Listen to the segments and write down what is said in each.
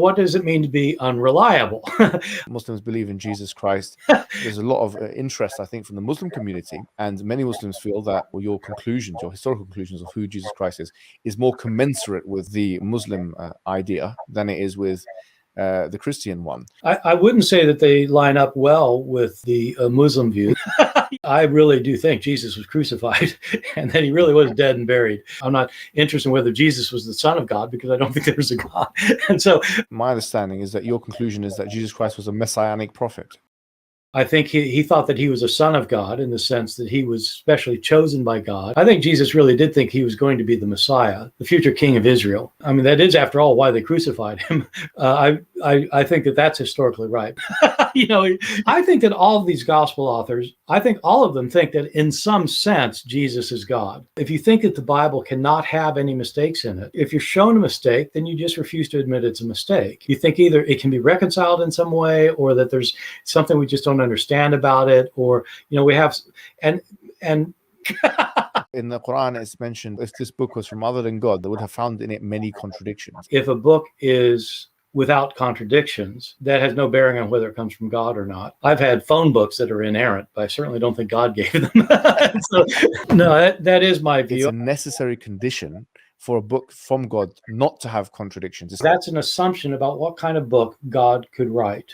what does it mean to be unreliable? Muslims believe in Jesus Christ. There's a lot of interest, I think, from the Muslim community, and many Muslims feel that your conclusions, your historical conclusions of who Jesus Christ is more commensurate with the Muslim idea than it is with the Christian one. I wouldn't say that they line up well with the Muslim view. I really do think Jesus was crucified and that he really was dead and buried. I'm not interested in whether Jesus was the Son of God, because I don't think there was a God. And so my understanding is that your conclusion is that Jesus Christ was a messianic prophet. I think he thought that he was a son of God, in the sense that he was specially chosen by God. I think Jesus really did think he was going to be the Messiah, the future king of Israel. I mean, that is, after all, why they crucified him. I think that that's historically right. I think that all of these gospel authors, I think all of them think that in some sense, Jesus is God. If you think that the Bible cannot have any mistakes in it, if you're shown a mistake, then you just refuse to admit it's a mistake. You think either it can be reconciled in some way, or that there's something we just don't understand about it, or we have and in the Quran it's mentioned, if this book was from other than God, they would have found in it many contradictions. If a book is without contradictions, that has no bearing on whether it comes from God or not. I've had phone books that are inerrant, but I certainly don't think God gave them. So, no, that is my view. It's a necessary condition for a book from God not to have contradictions. That's an assumption about what kind of book God could write.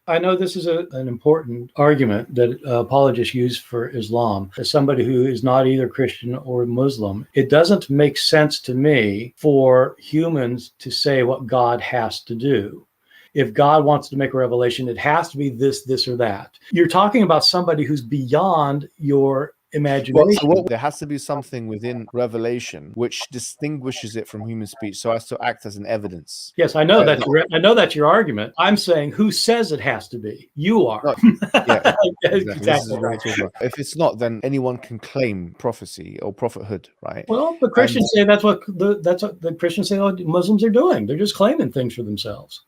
I know this is an important argument that apologists use for Islam. As somebody who is not either Christian or Muslim, it doesn't make sense to me for humans to say what God has to do. If God wants to make a revelation, it has to be this, this, or that. You're talking about somebody who's beyond your imagination. Well, there has to be something within revelation which distinguishes it from human speech, so as to act as an evidence. Yes, I know that's your argument. I'm saying, who says it has to be? You are. Yeah, exactly. Right. If it's not, then anyone can claim prophecy or prophethood, right? Well, the Christians say that's what the Christians say Muslims are doing. They're just claiming things for themselves.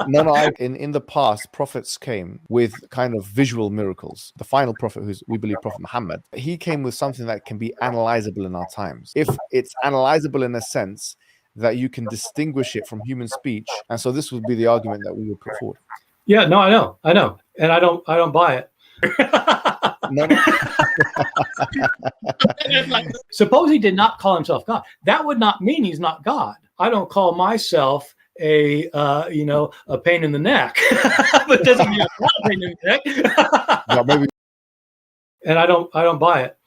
No. In the past, prophets came with kind of visual miracles. The final prophet, who's we believe Prophet Muhammad, he came with something that can be analyzable in our times. If it's analyzable in a sense that you can distinguish it from human speech, and so this would be the argument that we would put forward. Yeah, no, I know, and I don't buy it. No. Suppose he did not call himself God. That would not mean he's not God. I don't call myself a pain in the neck, but doesn't mean I'm not a pain in the neck. No, maybe. And I don't buy it.